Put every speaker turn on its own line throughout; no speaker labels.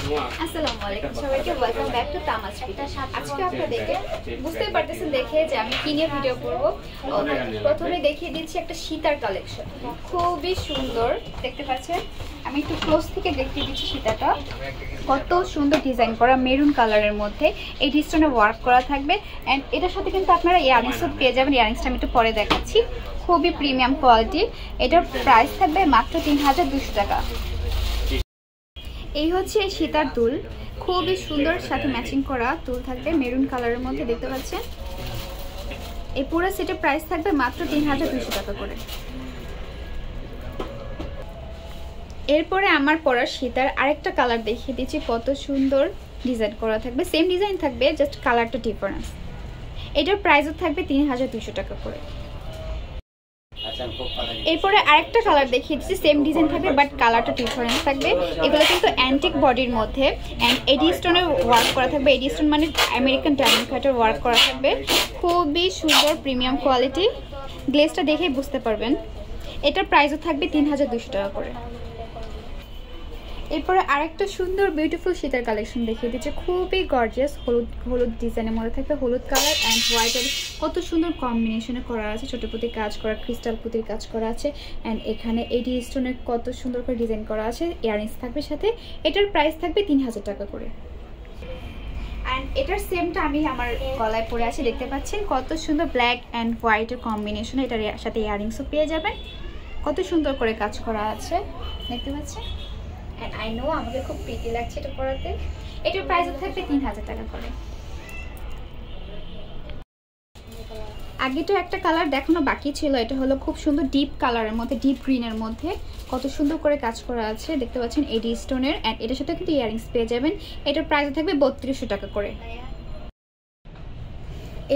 আসসালামু আলাইকুম সবাইকে ওয়েলকাম ব্যাক টু তামাজ পিটা। আজকে আপনাদেরকে বুঝতেই পারতেছেন দেখে যে আমি কি নিয়ে ভিডিও করব। প্রথমে দেখিয়ে দিচ্ছি একটা সীতার কালেকশন, খুবই সুন্দর দেখতে পাচ্ছেন। আমি একটু ক্লোজ থেকে দেখিয়ে দিচ্ছি সীতাটা, কত সুন্দর ডিজাইন করা মেরুন কালারের মধ্যে এই ডিস্টোনে ওয়ার্ক করা থাকবে। অ্যান্ড এটার সাথে কিন্তু আপনারা ইয়ারিংসও পেয়ে যাবেন। ইয়ারিংসটা আমি একটু পরে দেখাচ্ছি, খুবই প্রিমিয়াম কোয়ালিটি। এটার প্রাইস থাকবে মাত্র 3200 টাকা। এই হচ্ছে সীতার দুল, খুবই সুন্দর, সাথে ম্যাচিং করা দুল থাকবে মেরুন কালারের মধ্যে দেখতে পাচ্ছেন। এই পুরো সেটের প্রাইস থাকবে মাত্র 3200 টাকা করে। এরপরে আমার পরা সীতার আরেকটা কালার দেখিয়ে দিচ্ছি, কত সুন্দর ডিজাইন করা থাকবে। সেম ডিজাইন থাকবে, জাস্ট কালারটা ডিফারেন্স। এটার প্রাইসও থাকবে 3200 টাকা করে। এরপরে আরেকটা কালার দেখিয়ে দিচ্ছি, সেম ডিজাইন থাকবে বাট কালারটা ডিফারেন্স থাকবে। এগুলো কিন্তু অ্যান্টিক বডির মধ্যে অ্যান্ড এডি স্টোনে ওয়ার্ক করা থাকবে। এডি স্টোন মানে আমেরিকান ডায়মন্ড কাটের ওয়ার্ক করা থাকবে, খুবই সুন্দর প্রিমিয়াম কোয়ালিটি। গ্লেজটা দেখেই বুঝতে পারবেন। এটার প্রাইসও থাকবে 3200 টাকা করে। এরপরে আরেকটা সুন্দর বিউটিফুল সীতার কালেকশন দেখিয়ে দিচ্ছে, খুবই গর্জিয়াস। হলুদ ডিজাইনের মধ্যে থাকবে, হলুদ কালার অ্যান্ড হোয়াইটের কত সুন্দর কম্বিনেশনে করা আছে। ছোটো পুঁতির কাজ করা, ক্রিস্টাল পুঁতির কাজ করা আছে। অ্যান্ড এখানে এডি স্টোনের কত সুন্দর করে ডিজাইন করা আছে। ইয়ারিংস থাকবে সাথে। এটার প্রাইস থাকবে 3000 টাকা করে। অ্যান্ড এটার সেমটা আমি আমার গলায় পরে আছি, দেখতে পাচ্ছেন কত সুন্দর ব্ল্যাক অ্যান্ড হোয়াইটের কম্বিনেশনে। এটার সাথে ইয়ারিংসও পেয়ে যাবেন, কত সুন্দর করে কাজ করা আছে দেখতে পাচ্ছেন। And I know আমাকে খুব প্রিটি লাগছে এটা পরাতে। এটার প্রাইস থাকবে 3000 টাকা করে। আগেটা একটা কালার দেখানো বাকি ছিল, এটা হলো খুব সুন্দর ডিপ কালারের মধ্যে, ডিপ গ্রিনের মধ্যে কত সুন্দর করে কাজ করা আছে দেখতে পাচ্ছেন এডি স্টোনের। এন্ড এটার সাথে কিন্তু ইয়ারিংস পেয়ে যাবেন। এটার প্রাইস থাকবে 3200 টাকা করে।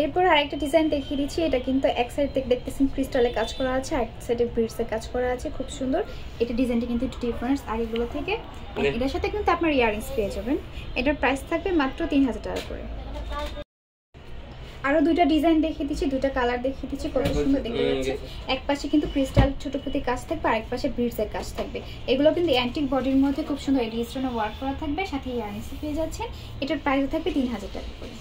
এরপর আরেকটা ডিজাইন দেখিয়ে দিচ্ছি, এটা কিন্তু এক সাইড থেকে দেখতেছেন ক্রিস্টালে কাজ করা আছে, এক সাইডে বিডসে কাজ করা আছে, খুব সুন্দর। এটা ডিজাইনটা কিন্তু একটু ডিফারেন্স আগেগুলো থেকে। এটার সাথে কিন্তু আপনার ইয়ারিংস পেয়ে যাবেন। এটার প্রাইস থাকবে মাত্র 3000 টাকা করে। আরো দুইটা ডিজাইন দেখিয়ে দিচ্ছি, দুইটা কালার দেখিয়ে দিচ্ছি, কত সুন্দর দেখতে পাচ্ছেন। এক পাশে কিন্তু ক্রিস্টাল ছোট পুঁতির কাজ থাকবে, আরেক পাশে বিডসের কাজ থাকবে। এগুলো কিন্তু অ্যান্টিক বডির মধ্যে খুব সুন্দর এডি স্টোনে ওয়ার্ক করা থাকবে, সাথে ইয়ারিংস পেয়ে যাচ্ছেন। এটার প্রাইস থাকবে 3000 টাকা করে।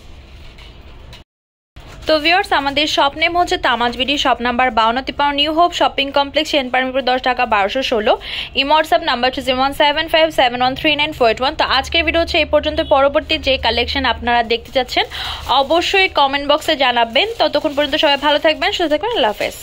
তো ভিউয়ার্স, আমাদের শপ নেম হচ্ছে Tamaz BD, shop number 5253 new hope shopping complex, সেনপারমিরপুর 10 টাকা 1216। ইমো হোয়াটসঅ্যাপ নাম্বার হচ্ছে 01757139481। তো আজকের ভিডিও হচ্ছে এই পর্যন্ত। পরবর্তী যে কালেকশন আপনারা দেখতে চাচ্ছেন অবশ্যই কমেন্ট বক্সে জানাবেন। ততক্ষণ পর্যন্ত সবাই ভালো থাকবেন, সুস্থ থাকবেন। আল্লাহ হাফেজ।